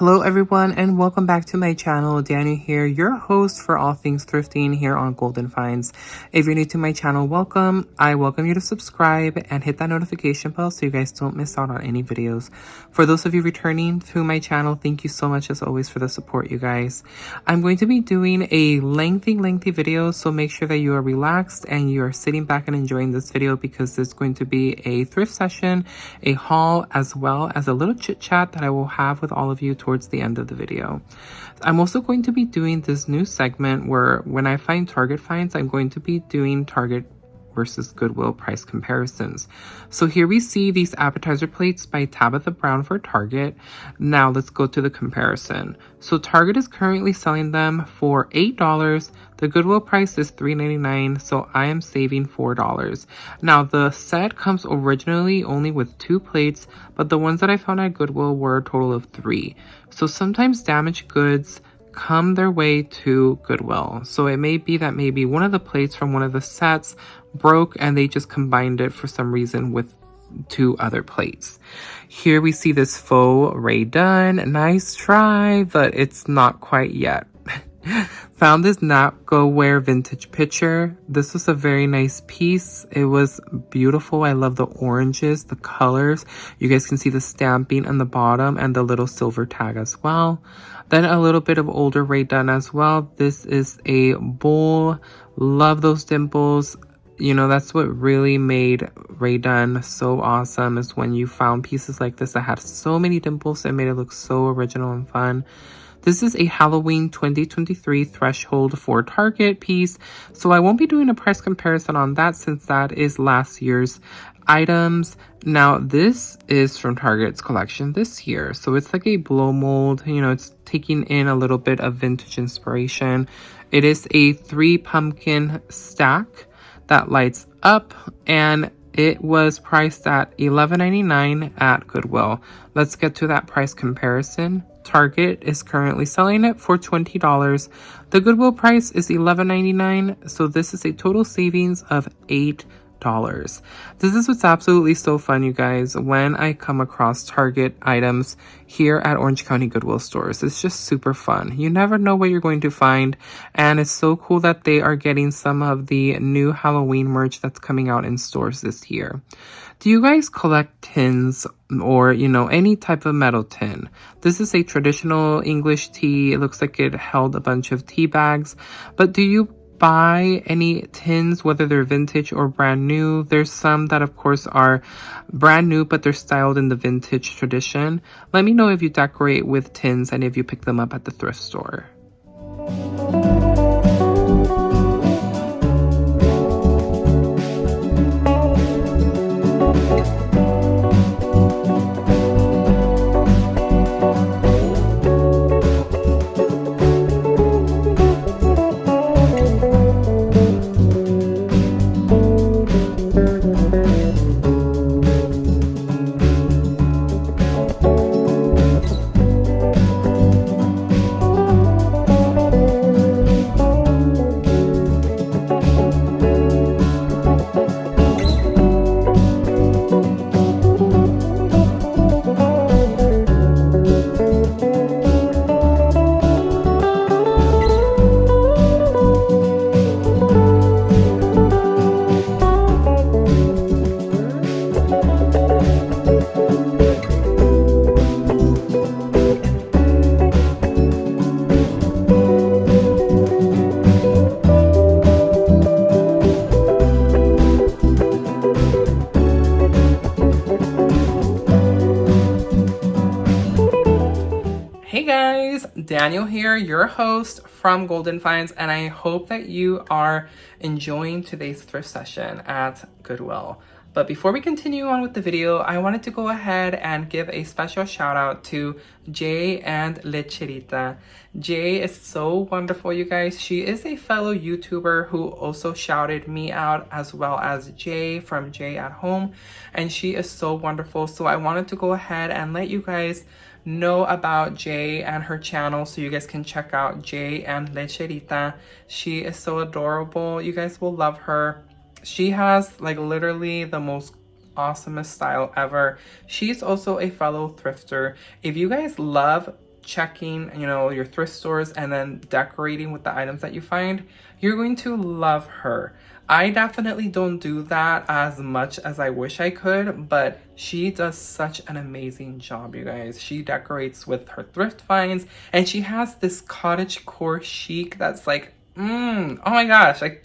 Hello everyone and welcome back to my channel. Daniel here, your host for all things thrifting here on Golden Finds. If you're new to my channel, welcome. I welcome you to subscribe and hit that notification bell so you guys don't miss out on any videos. For those of you returning to my channel, thank you so much as always for the support, you guys. I'm going to be doing a lengthy video, so make sure that you are relaxed and you are sitting back and enjoying this video because there's going to be a thrift session, a haul, as well as a little chit chat that I will have with all of you towards the end of the video. I'm also going to be doing this new segment where when I find Target finds, I'm going to be doing Target versus Goodwill price comparisons. So here we see these appetizer plates by Tabitha Brown for Target. Now let's go to the comparison. So Target is currently selling them for $8. The Goodwill price is $3.99, so I am saving $4. Now the set comes originally only with 2 plates, but the ones that I found at Goodwill were a total of 3. So sometimes damaged goods come their way to Goodwill. So it may be that maybe one of the plates from one of the sets broke and they just combined it for some reason with 2 other plates. Here we see this faux Ray Dunn. Nice try, but it's not quite yet. Found this not go wear vintage pitcher. This was a very nice piece. It was beautiful. I love the oranges, the colors. You guys can see the stamping on the bottom and the little silver tag as well. Then a little bit of older Ray Dunn as well. This is a bowl. Love those dimples. You know, that's what really made Ray Dunn so awesome, is when you found pieces like this that had so many dimples and made it look so original and fun. This is a Halloween 2023 threshold for Target piece, so I won't be doing a price comparison on that since that is last year's items. Now this is from Target's collection this year, so it's like a blow mold. You know, it's taking in a little bit of vintage inspiration. It is a 3 pumpkin stack that lights up, and it was priced at $11.99 at Goodwill. Let's get to that price comparison. Target is currently selling it for $20. The Goodwill price is $11.99, so this is a total savings of $8. This is what's absolutely so fun, you guys, when I come across Target items here at Orange County Goodwill stores. It's just super fun. You never know what you're going to find, and it's so cool that they are getting some of the new Halloween merch that's coming out in stores this year. Do you guys collect tins or, you know, any type of metal tin? This is a traditional English tea. It looks like it held a bunch of tea bags, but do you buy any tins, whether they're vintage or brand new? There's some that of course are brand new, but they're styled in the vintage tradition. Let me know if you decorate with tins and if you pick them up at the thrift store. Hey guys, Daniel here, your host from Golden Finds, and I hope that you are enjoying today's thrift session at Goodwill. But before we continue on with the video, I wanted to go ahead and give a special shout out to Jay and Lecherita. Jay is so wonderful, you guys. She is a fellow YouTuber who also shouted me out, as well as Jay from Jay at Home, and she is so wonderful. So I wanted to go ahead and let you guys know about Jay and her channel so you guys can check out Jay and Lecherita. She is so adorable. You guys will love her. She has like literally the most awesomest style ever. She's also a fellow thrifter. If you guys love checking, you know, your thrift stores and then decorating with the items that you find, you're going to love her. I definitely don't do that as much as I wish I could, but she does such an amazing job, you guys. She decorates with her thrift finds, and she has this cottage core chic that's like, oh my gosh, like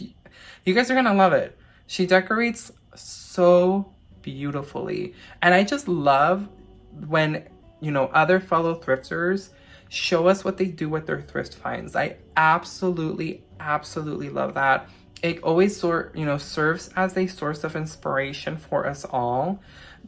you guys are gonna love it. She decorates so beautifully, and I just love when, you know, other fellow thrifters show us what they do with their thrift finds. I absolutely love that. It always serves as a source of inspiration for us all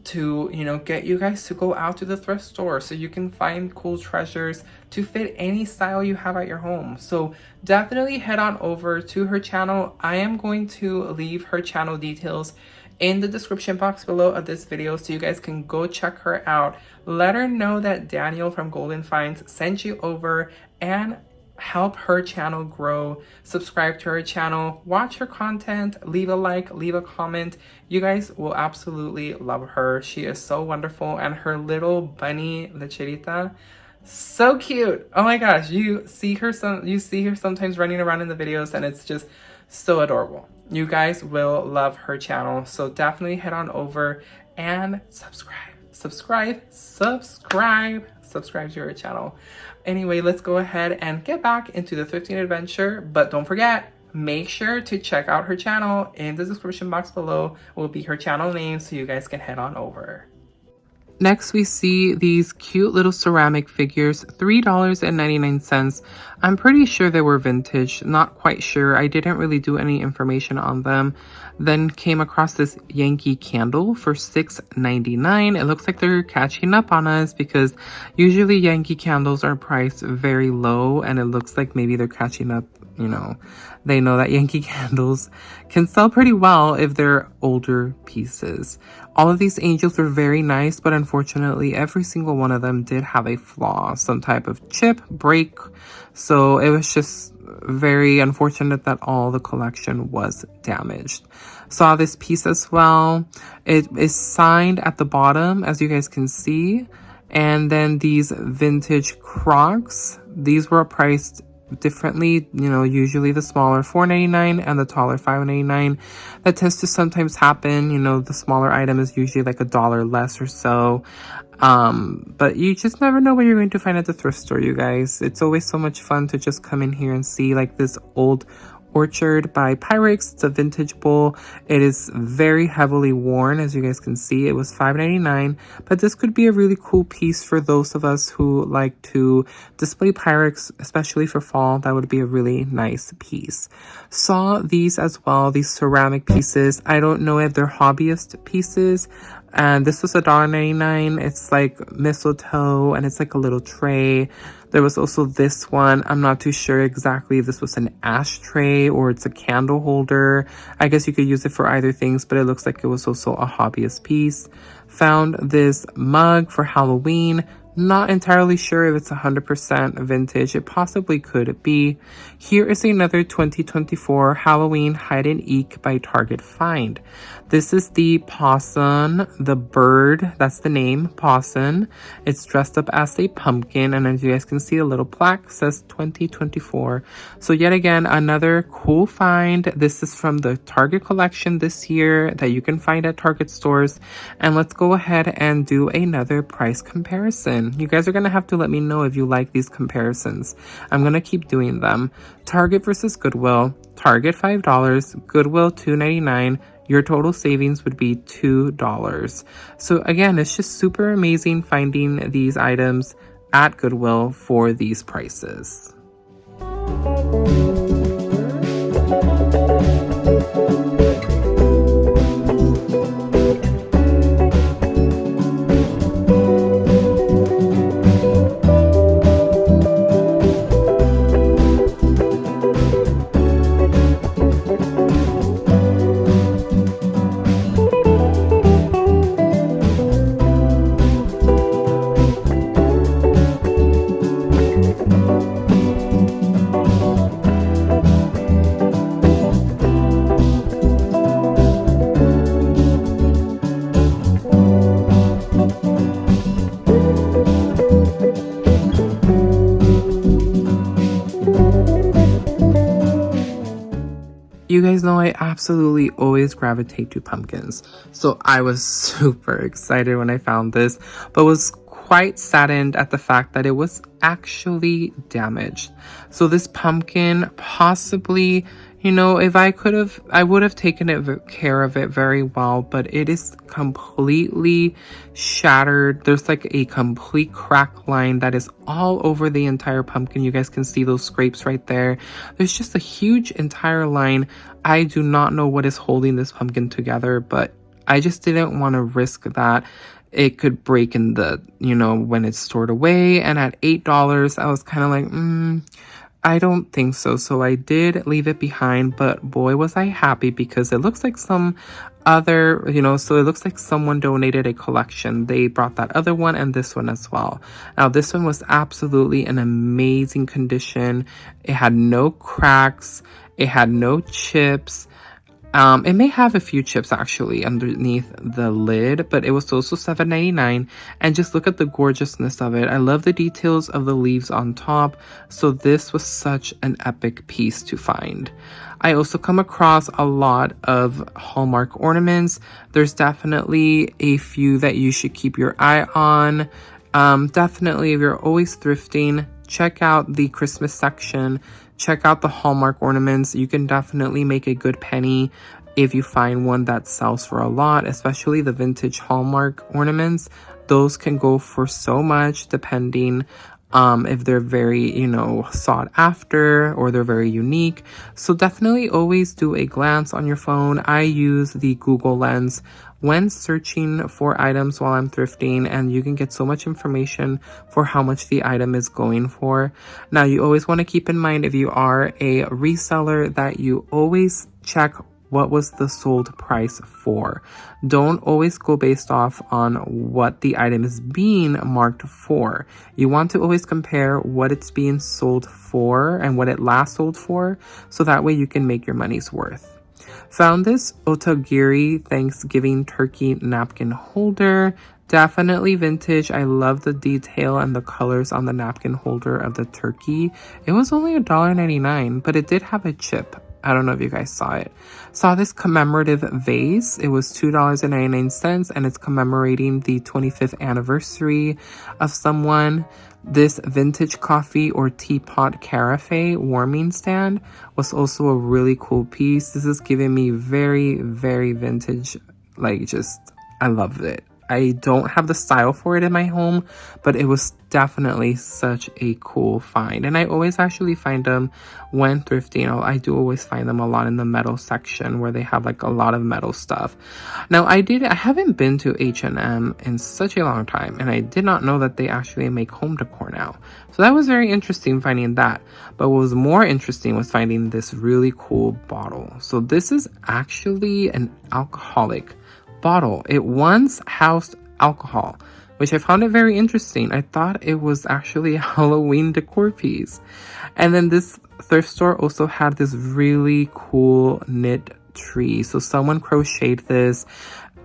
to, you know, get you guys to go out to the thrift store so you can find cool treasures to fit any style you have at your home. So definitely head on over to her channel. I am going to leave her channel details in the description box below of this video so you guys can go check her out. Let her know that Daniel from Golden Finds sent you over, and help her channel grow. Subscribe to her channel, watch her content, leave a like, leave a comment. You guys will absolutely love her. She is so wonderful, and her little bunny lecherita, so cute. Oh my gosh, you see her sometimes running around in the videos, and it's just so adorable. You guys will love her channel, so definitely head on over and subscribe to her channel. Anyway, let's go ahead and get back into the thrifting adventure, but don't forget, make sure to check out her channel. In the description box below will be her channel name, so you guys can head on over. Next, we see these cute little ceramic figures, $3.99. I'm pretty sure they were vintage, not quite sure. I didn't really do any information on them. Then came across this Yankee candle for $6.99. It looks like they're catching up on us because usually Yankee candles are priced very low, and it looks like maybe they're catching up. You know, they know that Yankee candles can sell pretty well if they're older pieces. All of these angels were very nice, but unfortunately every single one of them did have a flaw, some type of chip, break. So it was just very unfortunate that all the collection was damaged. Saw this piece as well. It is signed at the bottom, as you guys can see. And then these vintage Crocs, these were priced differently. You know, usually the smaller $4.99 and the taller $5.99. That tends to sometimes happen. You know, the smaller item is usually like $1 less or so. But you just never know what you're going to find at the thrift store, you guys. It's always so much fun to just come in here and see like this old Orchard by Pyrex. It's a vintage bowl. It is very heavily worn, as you guys can see. It was $5.99, but this could be a really cool piece for those of us who like to display Pyrex, especially for fall. That would be a really nice piece. Saw these as well, these ceramic pieces. I don't know if they're hobbyist pieces, and this was $1.99. It's like mistletoe, and it's like a little tray. There was also this one. I'm not too sure exactly if this was an ashtray or it's a candle holder. I guess you could use it for either things, but it looks like it was also a hobbyist piece. Found this mug for Halloween. Not entirely sure if it's 100% vintage. It possibly could be. Here is another 2024 Halloween Hide and Eek by Target find. This is the possum, the bird, that's the name, possum. It's dressed up as a pumpkin, and as you guys can see, a little plaque says 2024. So yet again, another cool find. This is from the Target collection this year that you can find at Target stores. And let's go ahead and do another price comparison. You guys are going to have to let me know if you like these comparisons. I'm going to keep doing them. Target versus Goodwill. Target $5, Goodwill $2.99. Your total savings would be $2. So again, it's just super amazing finding these items at Goodwill for these prices. guys know I absolutely always gravitate to pumpkins. So I was super excited when I found this, but was quite saddened at the fact that it was actually damaged. So this pumpkin possibly, you know, if I could have, I would have taken care of it very well, but it is completely shattered. There's like a complete crack line that is all over the entire pumpkin. You guys can see those scrapes right there. There's just a huge entire line. I do not know what is holding this pumpkin together, but I just didn't want to risk that it could break in the, you know, when it's stored away. And at $8, I was kind of like, I don't think so. So I did leave it behind, but boy, was I happy because it looks like some other, you know, so it looks like someone donated a collection. They brought that other one and this one as well. Now, this one was absolutely an amazing condition. It had no cracks. It had no chips. It may have a few chips actually underneath the lid, but it was also $7.99. And just look at the gorgeousness of it. I love the details of the leaves on top. So this was such an epic piece to find. I also come across a lot of Hallmark ornaments. There's definitely a few that you should keep your eye on. Definitely, if you're always thrifting, check out the Christmas section. Check out the Hallmark ornaments. You can definitely make a good penny if you find one that sells for a lot, especially the vintage Hallmark ornaments. Those can go for so much depending if they're very, you know, sought after or they're very unique. So definitely always do a glance on your phone. I use the Google Lens when searching for items while I'm thrifting, and you can get so much information for how much the item is going for. Now, you always want to keep in mind, if you are a reseller, that you always check what was the sold price for. Don't always go based off on what the item is being marked for. You want to always compare what it's being sold for and what it last sold for, so that way you can make your money's worth. Found this Otagiri Thanksgiving turkey napkin holder. Definitely vintage. I love the detail and the colors on the napkin holder of the turkey. It was only $1.99, but it did have a chip. I don't know if you guys saw it. Saw this commemorative vase. It was $2.99, and it's commemorating the 25th anniversary of someone. This vintage coffee or teapot carafe warming stand was also a really cool piece. This is giving me very, very vintage, like, just, I loved it. I don't have the style for it in my home, but it was definitely such a cool find. And I always actually find them when thrifting. I do always find them a lot in the metal section where they have like a lot of metal stuff. Now, I haven't been to H&M in such a long time, and I did not know that they actually make home decor now. So that was very interesting finding that. But what was more interesting was finding this really cool bottle. So this is actually an alcoholic bottle. It once housed alcohol, which I found it very interesting. I thought it was actually a Halloween decor piece. And then this thrift store also had this really cool knit tree. So someone crocheted this.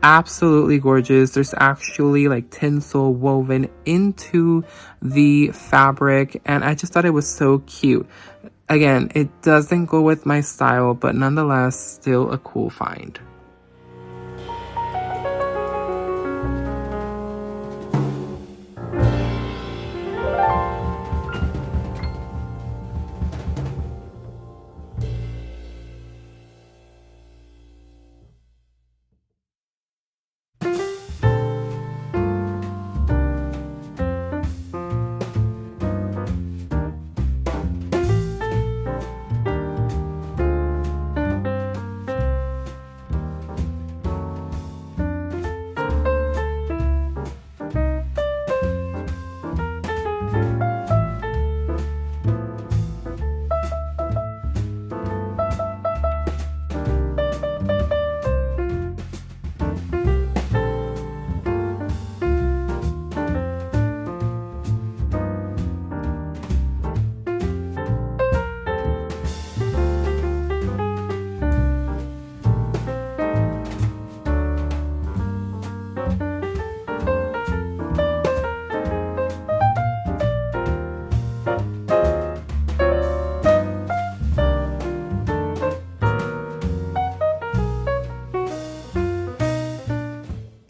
Absolutely gorgeous. There's actually like tinsel woven into the fabric, and I just thought it was so cute. Again, it doesn't go with my style, but nonetheless, still a cool find.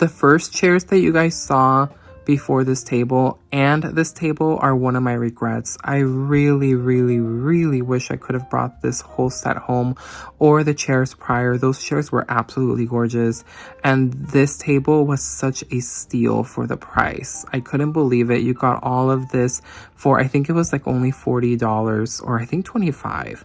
The first chairs that you guys saw before this table and this table are one of my regrets. I really, really, really wish I could have brought this whole set home, or the chairs prior. Those chairs were absolutely gorgeous, and this table was such a steal for the price. I couldn't believe it. You got all of this for, I think it was like only $40, or I think $25.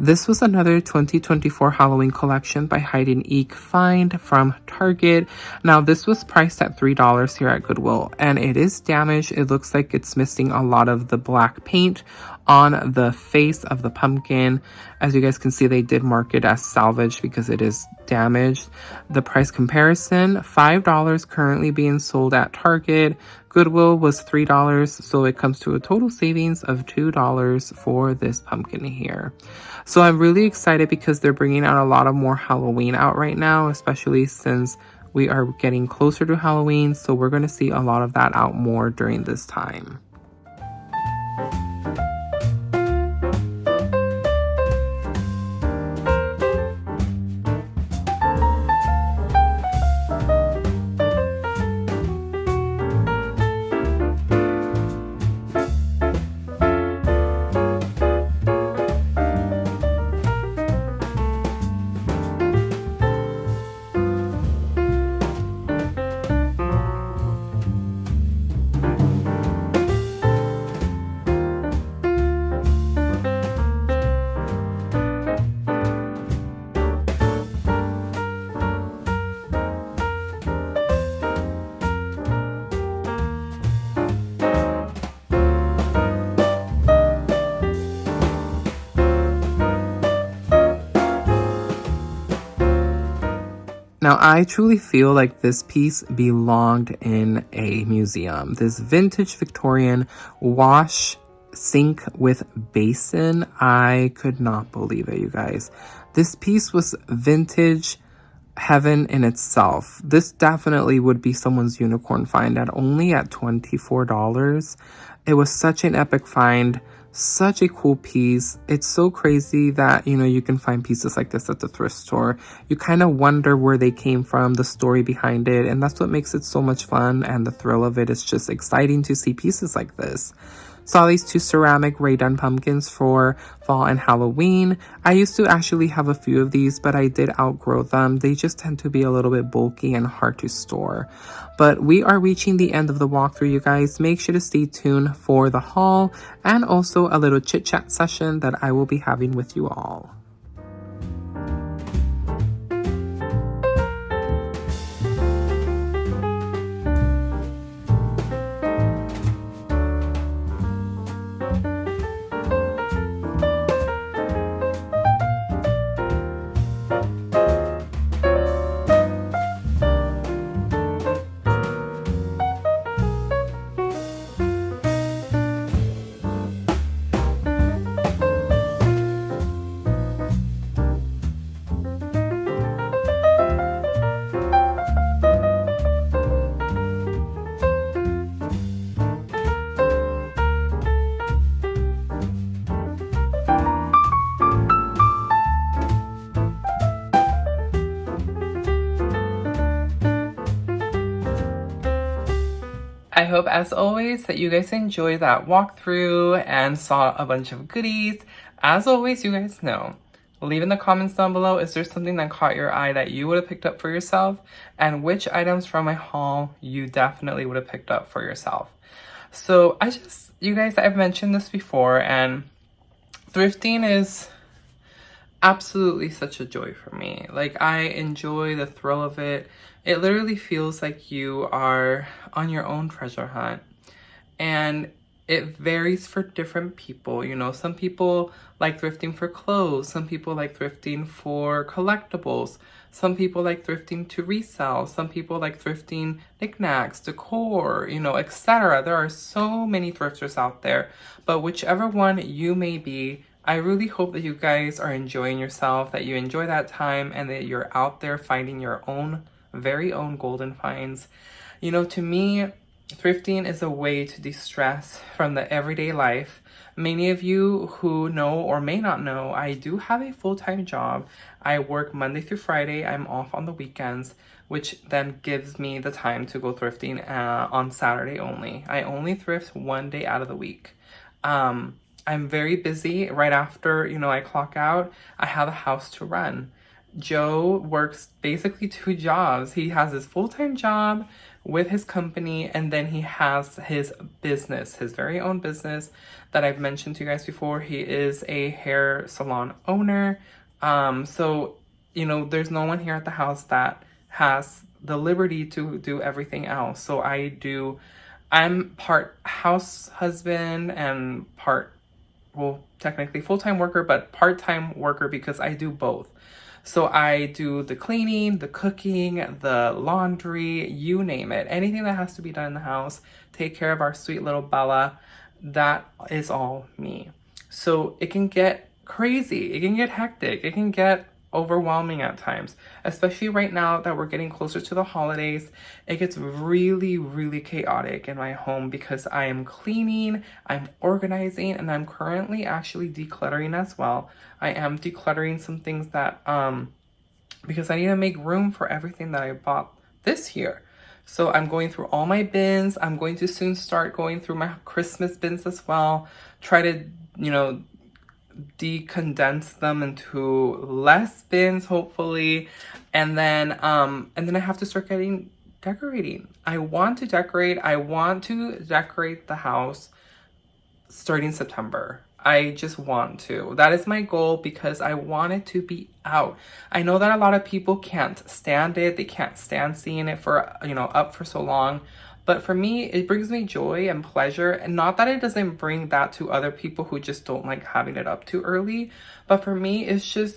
This was another 2024 Halloween collection by Hide and Eek find from Target. Now, this was priced at $3 here at Goodwill, and it is damaged. It looks like it's missing a lot of the black paint on the face of the pumpkin. As you guys can see, they did mark it as salvage because it is damaged. The price comparison, $5 currently being sold at Target. Goodwill was $3, so it comes to a total savings of $2 for this pumpkin here. So I'm really excited because they're bringing out a lot of more Halloween out right now, especially since we are getting closer to Halloween. So we're going to see a lot of that out more during this time. Now, I truly feel like this piece belonged in a museum. This vintage Victorian wash sink with basin. I could not believe it, you guys. This piece was vintage heaven in itself. This definitely would be someone's unicorn find at only at $24. It was such an epic find. Such a cool piece. It's so crazy that, you know, you can find pieces like this at the thrift store. You kind of wonder where they came from, the story behind it, and that's what makes it so much fun, and the thrill of it is just exciting to see pieces like this. Saw these two ceramic Rae-Dunn pumpkins for fall and Halloween. I used to actually have a few of these, but I did outgrow them. They just tend to be a little bit bulky and hard to store. But we are reaching the end of the walkthrough, you guys. Make sure to stay tuned for the haul and also a little chit-chat session that I will be having with you all. I hope, as always, that you guys enjoyed that walkthrough and saw a bunch of goodies. As always, you guys know, leave in the comments down below, is there something that caught your eye that you would have picked up for yourself? And which items from my haul you definitely would have picked up for yourself? So you guys, I've mentioned this before, and thrifting is absolutely such a joy for me. Like, I enjoy the thrill of it. It literally feels like you are on your own treasure hunt, and it varies for different people. You know, some people like thrifting for clothes, some people like thrifting for collectibles, some people like thrifting to resell, some people like thrifting knickknacks, decor, you know, etc. There are so many thrifters out there, but whichever one you may be, I really hope that you guys are enjoying yourself, that you enjoy that time, and that you're out there finding your own very own golden finds. You know, to me, thrifting is a way to de-stress from the everyday life. Many of you who know or may not know, I do have a full-time job. I work Monday through Friday. I'm off on the weekends, which then gives me the time to go thrifting on Saturday only. I only thrift one day out of the week. I'm very busy. Right after, I clock out, I have a house to run. Joe works basically two jobs. He has his full-time job with his company, and then he has his business, his very own business that I've mentioned to you guys before. He is a hair salon owner. So, there's no one here at the house that has the liberty to do everything else. So I'm part house husband and part, well, technically full-time worker, but part-time worker because I do both. So I do the cleaning, the cooking, the laundry, you name it. Anything that has to be done in the house, take care of our sweet little Bella, that is all me. So it can get crazy, it can get hectic, it can get overwhelming at times, especially right now that we're getting closer to the holidays. It gets really, really chaotic in my home because I am cleaning, I'm organizing, and I'm currently actually decluttering as well. I am decluttering some things that because I need to make room for everything that I bought this year. So I'm going through all my bins. I'm going to soon start going through my Christmas bins as well. Try to, decondense them into less bins, hopefully. And then I have to start getting decorating. I want to decorate the house starting September. I just want to. That is my goal because I want it to be out. I know that a lot of people can't stand it. They can't stand seeing it for, up for so long. But for me, it brings me joy and pleasure. And not that it doesn't bring that to other people who just don't like having it up too early. But for me, it's just,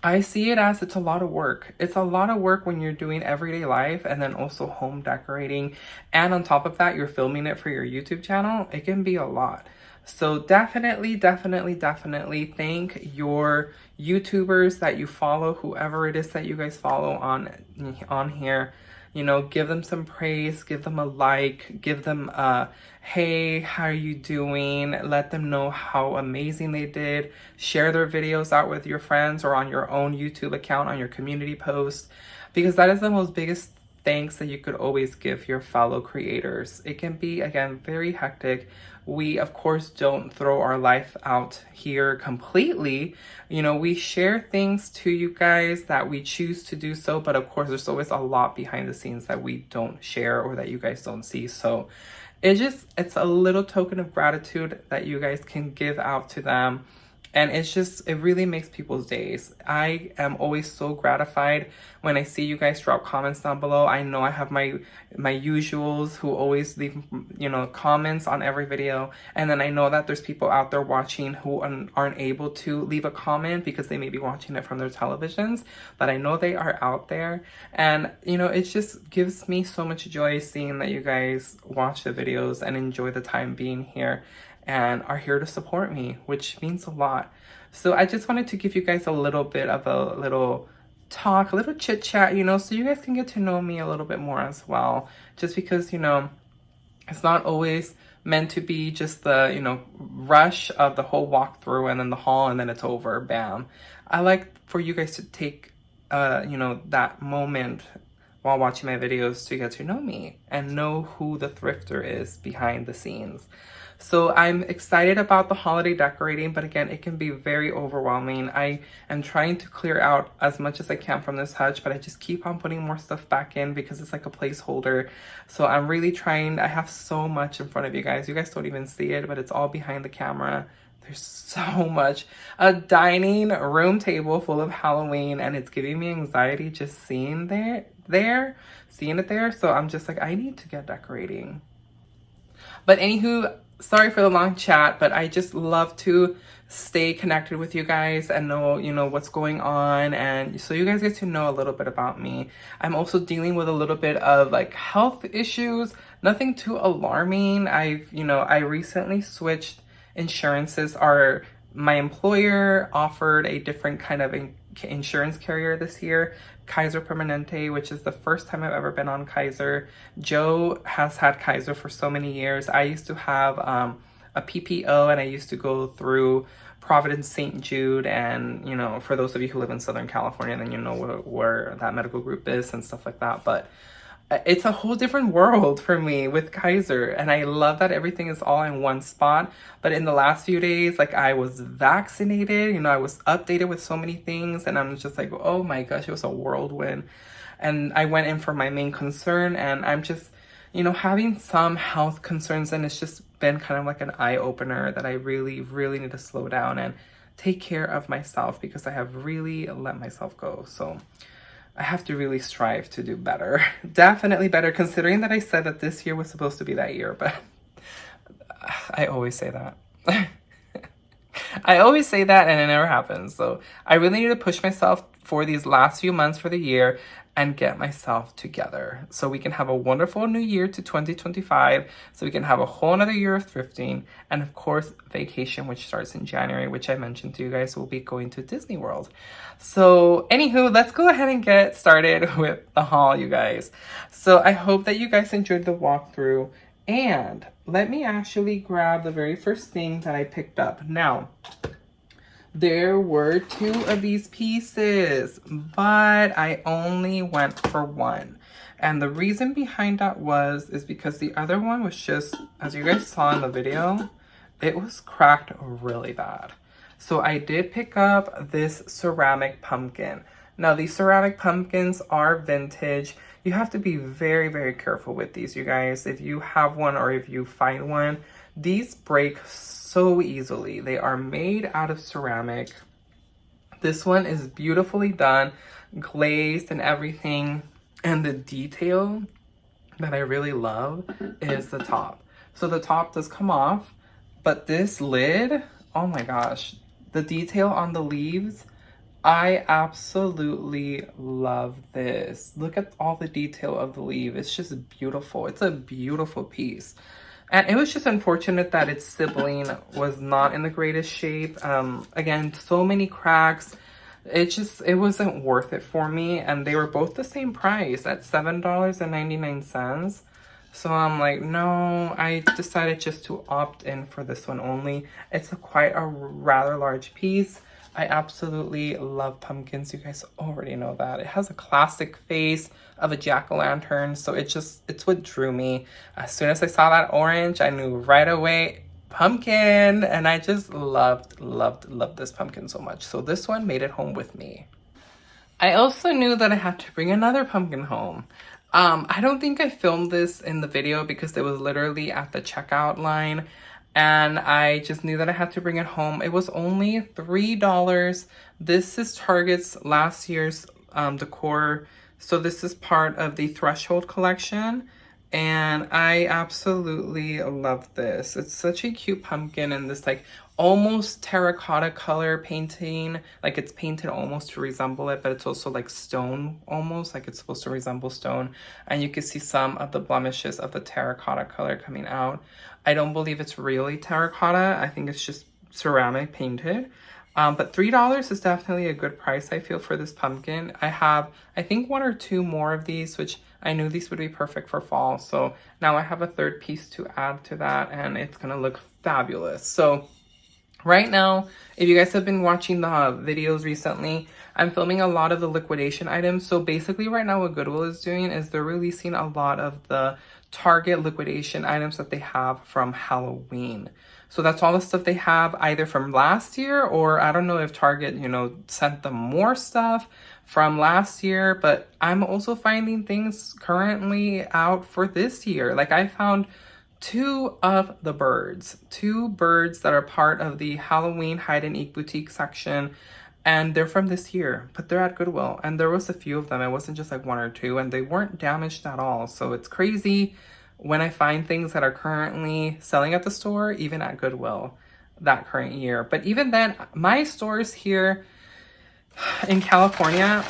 I see it as it's a lot of work. It's a lot of work when you're doing everyday life and then also home decorating. And on top of that, you're filming it for your YouTube channel. It can be a lot. So definitely thank your YouTubers that you follow, whoever it is that you guys follow on here. Give them some praise, give them a like, give them a, hey, how are you doing? Let them know how amazing they did. Share their videos out with your friends or on your own YouTube account, on your community post, because that is the most biggest thanks that you could always give your fellow creators. It can be, again, very hectic. We, of course, don't throw our life out here completely. We share things to you guys that we choose to do so, but of course, there's always a lot behind the scenes that we don't share or that you guys don't see. So it's a little token of gratitude that you guys can give out to them. And it really makes people's days. I am always so gratified when I see you guys drop comments down below. I know I have my usuals who always leave, comments on every video. And then I know that there's people out there watching who aren't able to leave a comment because they may be watching it from their televisions. But I know they are out there. And, it just gives me so much joy seeing that you guys watch the videos and enjoy the time being here and are here to support me, which means a lot. So I just wanted to give you guys a little bit of a little talk, a little chit chat, so you guys can get to know me a little bit more as well. Just because, it's not always meant to be just the, rush of the whole walkthrough and then the haul and then it's over, bam. I like for you guys to take, that moment while watching my videos to get to know me and know who the thrifter is behind the scenes. So I'm excited about the holiday decorating, but again, it can be very overwhelming. I am trying to clear out as much as I can from this hutch, but I just keep on putting more stuff back in because it's like a placeholder. So I'm really trying. I have so much in front of you guys. You guys don't even see it, but it's all behind the camera. There's so much. A dining room table full of Halloween, and it's giving me anxiety just seeing it there. So I'm just like, I need to get decorating. But anywho, sorry for the long chat, but I just love to stay connected with you guys and know, what's going on. And so you guys get to know a little bit about me. I'm also dealing with a little bit of like health issues, nothing too alarming. I recently switched insurances. My employer offered a different kind of, insurance carrier this year, Kaiser Permanente, which is the first time I've ever been on Kaiser. Joe has had Kaiser for so many years. I used to have a PPO, and I used to go through Providence St. Jude, and you know, for those of you who live in Southern California, then you know where that medical group is and stuff like that. But it's a whole different world for me with Kaiser, and I love that everything is all in one spot. But in the last few days, like, I was vaccinated, you know, I was updated with so many things, and I'm just like, oh my gosh, it was a whirlwind. And I went in for my main concern, and I'm just, you know, having some health concerns, and it's just been kind of like an eye-opener that I really, really need to slow down and take care of myself, because I have really let myself go. So I have to really strive to do better. Definitely better, considering that I said that this year was supposed to be that year, but I always say that. I always say that and it never happens. So I really need to push myself for these last few months for the year and get myself together so we can have a wonderful new year to 2025, so we can have a whole another year of thrifting, and of course vacation, which starts in January, which I mentioned to you guys, will be going to Disney World. So anywho, let's go ahead and get started with the haul, you guys. So I hope that you guys enjoyed the walkthrough, and let me actually grab the very first thing that I picked up. Now, there were 2 of these pieces, but I only went for 1. And the reason behind that is because the other one was just, as you guys saw in the video, it was cracked really bad. So I did pick up this ceramic pumpkin. Now, these ceramic pumpkins are vintage. You have to be very, very careful with these, you guys. If you have one or if you find one, these break so easily. They are made out of ceramic. This one is beautifully done, glazed and everything. And the detail that I really love is the top. So the top does come off, but this lid, oh my gosh, the detail on the leaves, I absolutely love this. Look at all the detail of the leaf. It's just beautiful. It's a beautiful piece. And it was just unfortunate that its sibling was not in the greatest shape. Again, so many cracks. It wasn't worth it for me. And they were both the same price at $7.99. So I'm like, no, I decided just to opt in for this one only. It's quite a rather large piece. I absolutely love pumpkins. You guys already know that. It has a classic face of a jack-o'-lantern, so it's what drew me. As soon as I saw that orange, I knew right away, pumpkin, and I just loved this pumpkin so much. So this one made it home with me. I also knew that I had to bring another pumpkin home. I don't think I filmed this in the video because it was literally at the checkout line, and I just knew that I had to bring it home. It was only $3. This is Target's last year's decor. So this is part of the Threshold collection, and I absolutely love this. It's such a cute pumpkin in this like almost terracotta color painting. Like it's painted almost to resemble it, but it's also like stone almost, like it's supposed to resemble stone. And you can see some of the blemishes of the terracotta color coming out. I don't believe it's really terracotta. I think it's just ceramic painted. But $3 is definitely a good price, I feel, for this pumpkin. I have, I think, 1 or 2 more of these, which I knew these would be perfect for fall. So now I have a third piece to add to that, and it's gonna look fabulous. So right now, if you guys have been watching the videos recently, I'm filming a lot of the liquidation items. So basically right now what Goodwill is doing is they're releasing a lot of the Target liquidation items that they have from Halloween. So that's all the stuff they have either from last year, or I don't know if Target, you know, sent them more stuff from last year, but I'm also finding things currently out for this year. Like I found 2 of the birds, 2 birds that are part of the Halloween Hide and Eek boutique section, and they're from this year, but they're at Goodwill, and there was a few of them. It wasn't just like 1 or 2, and they weren't damaged at all. So it's crazy when I find things that are currently selling at the store, even at Goodwill that current year. But even then, my stores here in California,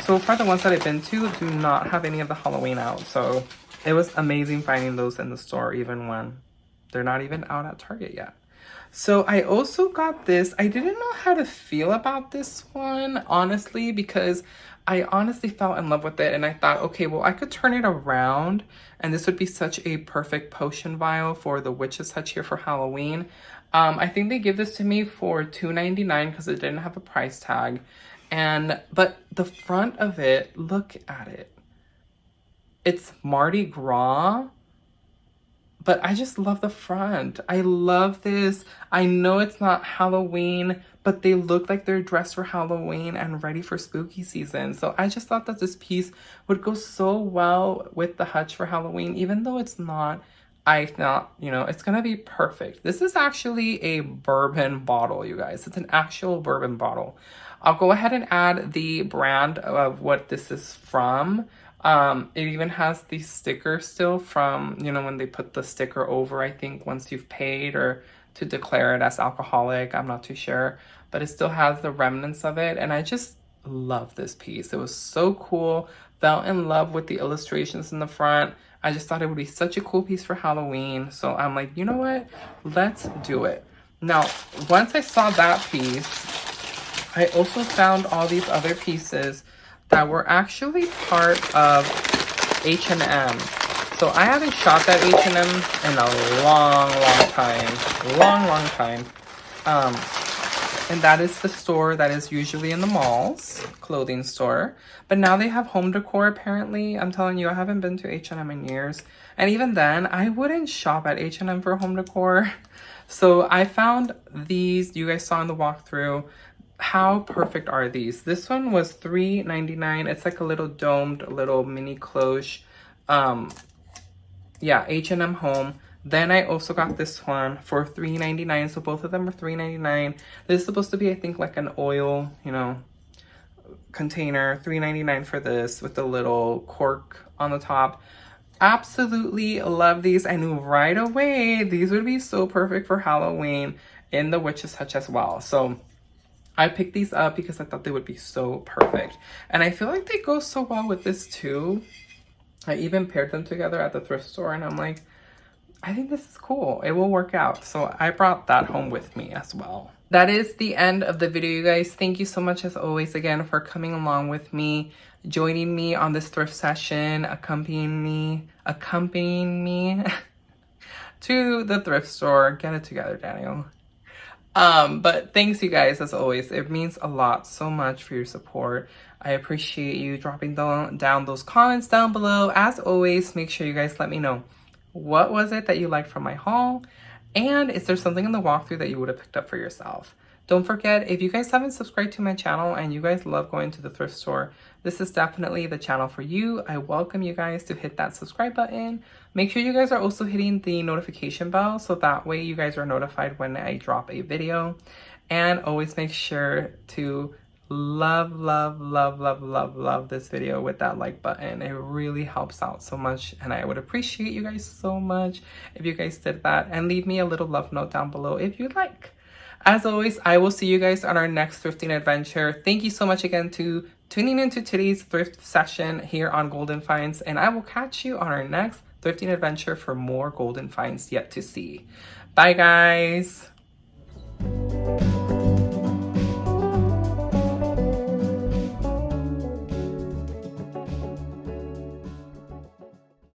so far the ones that I've been to do not have any of the Halloween out. So it was amazing finding those in the store, even when they're not even out at Target yet. So I also got this. I didn't know how to feel about this one, honestly, because I honestly fell in love with it and I thought, okay, well, I could turn it around and this would be such a perfect potion vial for the witch's hutch here for Halloween. I think they give this to me for $2.99 because it didn't have a price tag. But the front of it, look at it. It's Mardi Gras. But I just love the front. I love this. I know it's not Halloween, but they look like they're dressed for Halloween and ready for spooky season. So I just thought that this piece would go so well with the hutch for Halloween, even though it's not. I thought, you know, it's gonna be perfect. This is actually a bourbon bottle, you guys. It's an actual bourbon bottle. I'll go ahead and add the brand of what this is from. It even has the sticker still from, you know, when they put the sticker over, I think once you've paid or to declare it as alcoholic, I'm not too sure, but it still has the remnants of it. And I just love this piece. It was so cool. Fell in love with the illustrations in the front. I just thought it would be such a cool piece for Halloween. So I'm like, you know what? Let's do it. Now, once I saw that piece, I also found all these other pieces that were actually part of H&M. So I haven't shopped at H&M in a long time. Long time. And that is the store that is usually in the malls, clothing store. But now they have home decor apparently. I'm telling you, I haven't been to H&M in years. And even then, I wouldn't shop at H&M for home decor. So I found these, you guys saw in the walkthrough. How perfect are these? This one was $3.99. It's like a little domed little mini cloche. Yeah, H&M Home. Then I also got this one for $3.99. So both of them were $3.99. This is supposed to be, I think, like an oil, you know, container. $3.99 for this with the little cork on the top. Absolutely love these. I knew right away these would be so perfect for Halloween in the witch's hutch as well. So I picked these up because I thought they would be so perfect. And I feel like they go so well with this too. I even paired them together at the thrift store and I'm like, I think this is cool. It will work out. So I brought that home with me as well. That is the end of the video, you guys. Thank you so much as always again for coming along with me, joining me on this thrift session, accompanying me to the thrift store. Get it together, Daniel. But thanks you guys as always. It means a lot, so much for your support. I appreciate you dropping down those comments down below. As always, make sure you guys let me know what was it that you liked from my haul, and is there something in the walkthrough that you would have picked up for yourself. Don't forget, if you guys haven't subscribed to my channel and you guys love going to the thrift store, this is definitely the channel for you. I welcome you guys to hit that subscribe button. Make sure you guys are also hitting the notification bell so that way you guys are notified when I drop a video. And always make sure to love this video with that like button. It really helps out so much and I would appreciate you guys so much if you guys did that, and leave me a little love note down below if you'd like. As always, I will see you guys on our next thrifting adventure. Thank you so much again to tuning into today's thrift session here on Golden Finds, and I will catch you on our next thrifting adventure for more golden finds yet to see. Bye guys.